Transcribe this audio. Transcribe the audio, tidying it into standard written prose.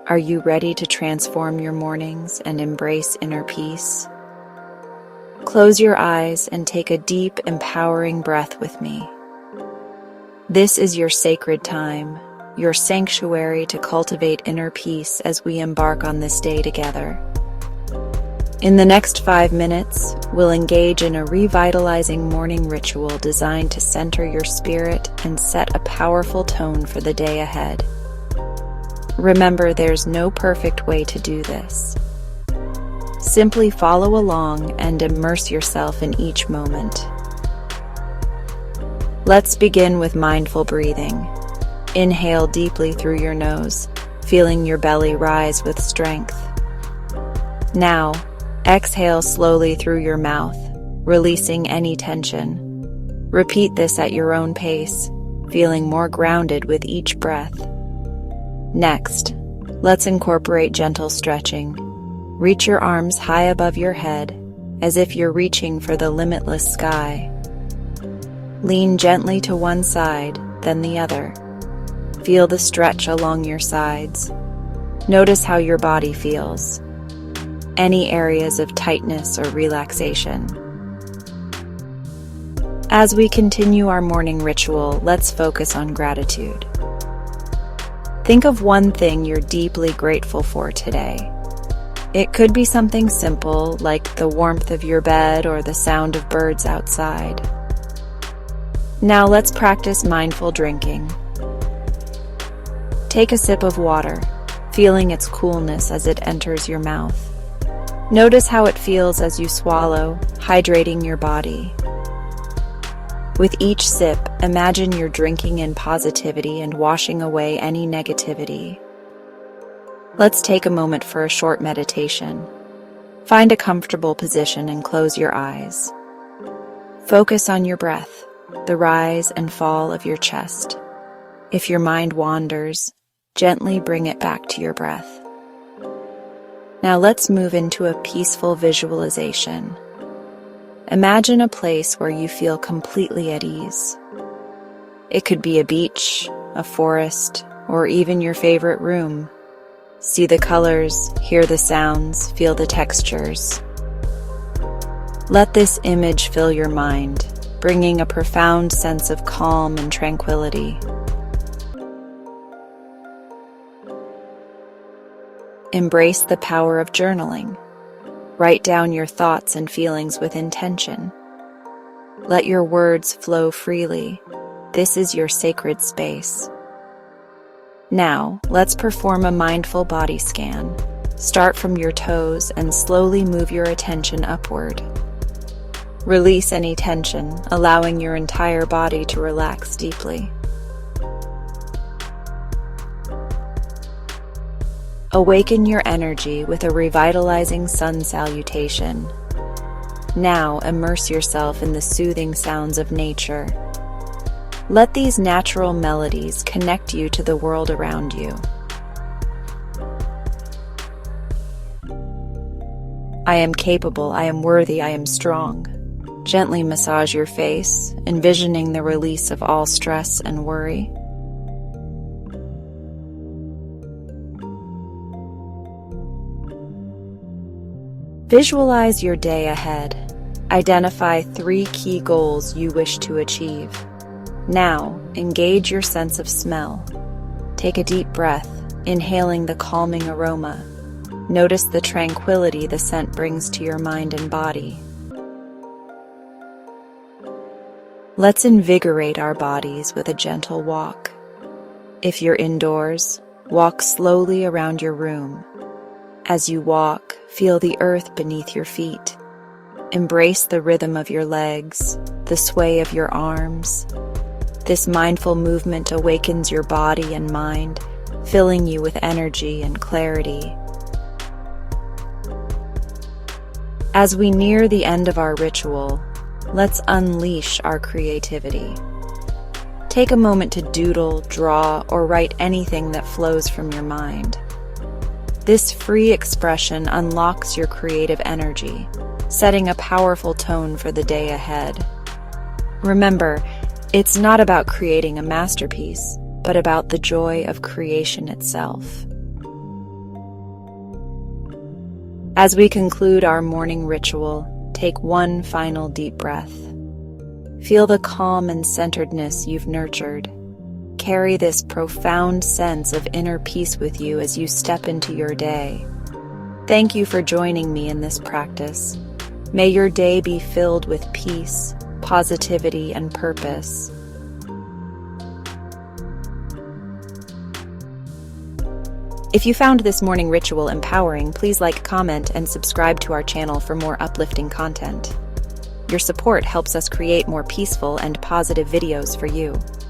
Are you ready to transform your mornings and embrace inner peace? Close your eyes and take a deep, empowering breath with me. This is your sacred time, your sanctuary to cultivate inner peace as we embark on this day together. In the next 5 minutes, we'll engage in a revitalizing morning ritual designed to center your spirit and set a powerful tone for the day ahead. Remember, there's no perfect way to do this. Simply follow along and immerse yourself in each moment. Let's begin with mindful breathing. Inhale deeply through your nose, feeling your belly rise with strength. Now, exhale slowly through your mouth, releasing any tension. Repeat this at your own pace, feeling more grounded with each breath. Next, let's incorporate gentle stretching. Reach your arms high above your head, as if you're reaching for the limitless sky. Lean gently to one side, then the other. Feel the stretch along your sides. Notice how your body feels. Any areas of tightness or relaxation. As we continue our morning ritual, let's focus on gratitude. Think of one thing you're deeply grateful for today. It could be something simple, like the warmth of your bed or the sound of birds outside. Now let's practice mindful drinking. Take a sip of water, feeling its coolness as it enters your mouth. Notice how it feels as you swallow, hydrating your body. With each sip, imagine you're drinking in positivity and washing away any negativity. Let's take a moment for a short meditation. Find a comfortable position and close your eyes. Focus on your breath, the rise and fall of your chest. If your mind wanders, gently bring it back to your breath. Now let's move into a peaceful visualization. Imagine a place where you feel completely at ease. It could be a beach, a forest, or even your favorite room. See the colors, hear the sounds, feel the textures. Let this image fill your mind, bringing a profound sense of calm and tranquility. Embrace the power of journaling. Write down your thoughts and feelings with intention. Let your words flow freely. This is your sacred space. Now, let's perform a mindful body scan. Start from your toes and slowly move your attention upward. Release any tension, allowing your entire body to relax deeply. Awaken your energy with a revitalizing sun salutation. Now immerse yourself in the soothing sounds of nature. Let these natural melodies connect you to the world around you. I am capable, I am worthy, I am strong. Gently massage your face, envisioning the release of all stress and worry. Visualize your day ahead. Identify 3 key goals you wish to achieve. Now, engage your sense of smell. Take a deep breath, inhaling the calming aroma. Notice the tranquility the scent brings to your mind and body. Let's invigorate our bodies with a gentle walk. If you're indoors, walk slowly around your room. As you walk, feel the earth beneath your feet. Embrace the rhythm of your legs, the sway of your arms. This mindful movement awakens your body and mind, filling you with energy and clarity. As we near the end of our ritual, let's unleash our creativity. Take a moment to doodle, draw, or write anything that flows from your mind. This free expression unlocks your creative energy, setting a powerful tone for the day ahead. Remember, it's not about creating a masterpiece, but about the joy of creation itself. As we conclude our morning ritual, take one final deep breath. Feel the calm and centeredness you've nurtured. Carry this profound sense of inner peace with you as you step into your day. Thank you for joining me in this practice. May your day be filled with peace, positivity, and purpose. If you found this morning ritual empowering, please like, comment, and subscribe to our channel for more uplifting content. Your support helps us create more peaceful and positive videos for you.